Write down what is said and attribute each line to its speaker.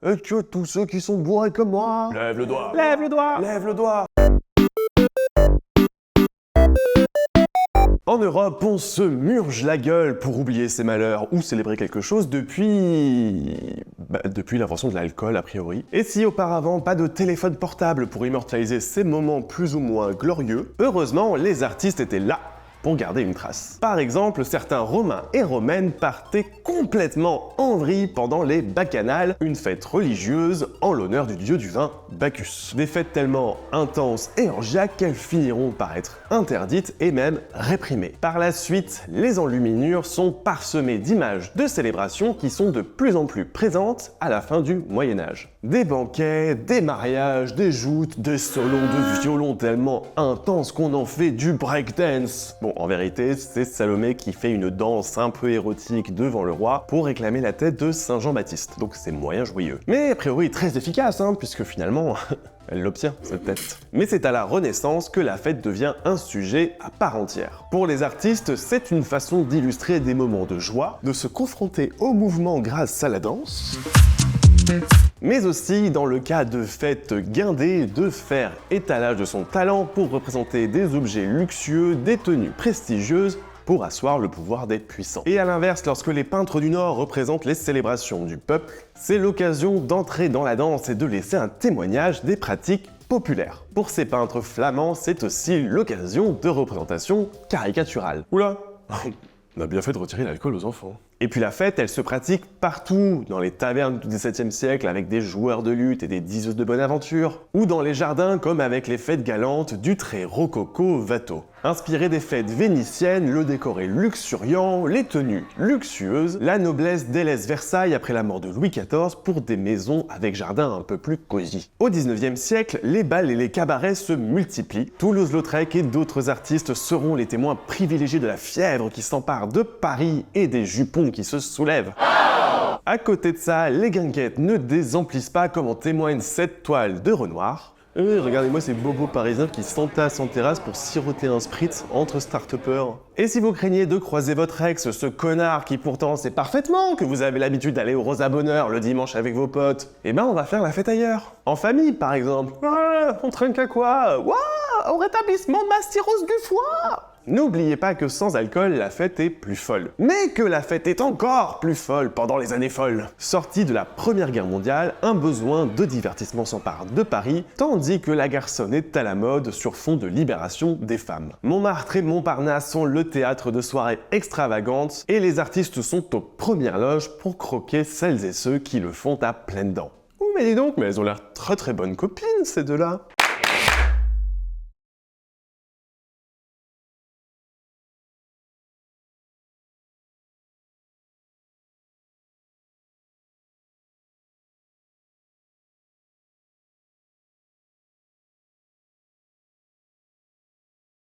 Speaker 1: Et que tous ceux qui sont bourrés comme moi...
Speaker 2: Lève le doigt.
Speaker 1: Lève le doigt.
Speaker 2: Lève le doigt.
Speaker 1: En Europe, on se murge la gueule pour oublier ses malheurs ou célébrer quelque chose depuis l'invention de l'alcool a priori. Et si auparavant pas de téléphone portable pour immortaliser ces moments plus ou moins glorieux, heureusement les artistes étaient là pour garder une trace. Par exemple, certains Romains et Romaines partaient complètement en vrille pendant les Bacchanales, une fête religieuse en l'honneur du dieu du vin Bacchus. Des fêtes tellement intenses et orgiaques qu'elles finiront par être interdites et même réprimées. Par la suite, les enluminures sont parsemées d'images de célébrations qui sont de plus en plus présentes à la fin du Moyen-Âge. Des banquets, des mariages, des joutes, des solos de violon tellement intenses qu'on en fait du breakdance. Bon, en vérité, c'est Salomé qui fait une danse un peu érotique devant le roi pour réclamer la tête de Saint Jean-Baptiste, donc c'est moyen joyeux. Mais a priori très efficace, puisque finalement, elle l'obtient, cette tête. Mais c'est à la Renaissance que la fête devient un sujet à part entière. Pour les artistes, c'est une façon d'illustrer des moments de joie, de se confronter au mouvement grâce à la danse, mais aussi, dans le cas de fêtes guindées, de faire étalage de son talent pour représenter des objets luxueux, des tenues prestigieuses, pour asseoir le pouvoir des puissants. Et à l'inverse, lorsque les peintres du Nord représentent les célébrations du peuple, c'est l'occasion d'entrer dans la danse et de laisser un témoignage des pratiques populaires. Pour ces peintres flamands, c'est aussi l'occasion de représentations caricaturales. Oula, on a bien fait de retirer l'alcool aux enfants. Et puis la fête, elle se pratique partout, dans les tavernes du XVIIe siècle avec des joueurs de luth et des diseuses de bonne aventure, ou dans les jardins comme avec les fêtes galantes du très rococo Watteau. Inspiré des fêtes vénitiennes, le décor est luxuriant, les tenues luxueuses, la noblesse délaisse Versailles après la mort de Louis XIV pour des maisons avec jardins un peu plus cosy. Au XIXe siècle, les bals et les cabarets se multiplient. Toulouse-Lautrec et d'autres artistes seront les témoins privilégiés de la fièvre qui s'empare de Paris et des jupons qui se soulèvent. À côté de ça, les guinguettes ne désemplissent pas comme en témoigne cette toile de Renoir. Regardez-moi ces bobos parisiens qui s'entassent en terrasse pour siroter un spritz entre start-upers. Et si vous craignez de croiser votre ex, ce connard qui pourtant sait parfaitement que vous avez l'habitude d'aller au Rosa Bonheur le dimanche avec vos potes, eh ben on va faire la fête ailleurs. En famille par exemple. On trinque à quoi? Au rétablissement de ma cirrhose du foie. N'oubliez pas que sans alcool, la fête est plus folle. Mais que la fête est encore plus folle pendant les années folles. Sortie de la Première Guerre mondiale, un besoin de divertissement s'empare de Paris, tandis que la garçonne est à la mode sur fond de libération des femmes. Montmartre et Montparnasse sont le théâtre de soirées extravagantes, et les artistes sont aux premières loges pour croquer celles et ceux qui le font à pleines dents. Oh mais dis donc, mais elles ont l'air très bonnes copines ces deux-là.